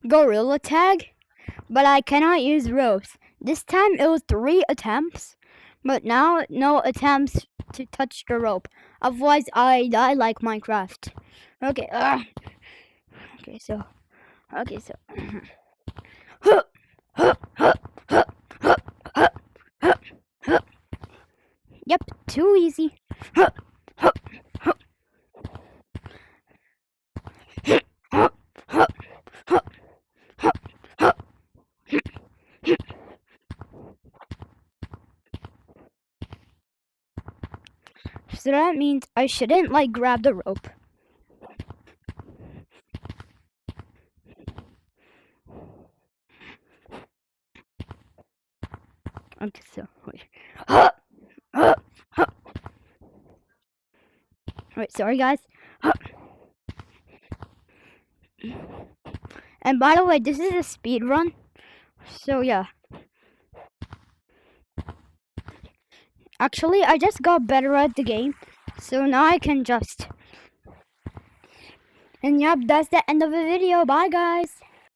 Gorilla Tag, but I cannot use ropes. This time it was 3 attempts, but now no attempts to touch the rope. Otherwise I die like Minecraft. Okay, okay, so, yep, too easy. So that means I shouldn't like grab the rope. Okay, so wait, sorry guys. And by the way, this is a speed run. So yeah. Actually, I just got better at the game. So now I can just. And yep, that's the end of the video. Bye guys.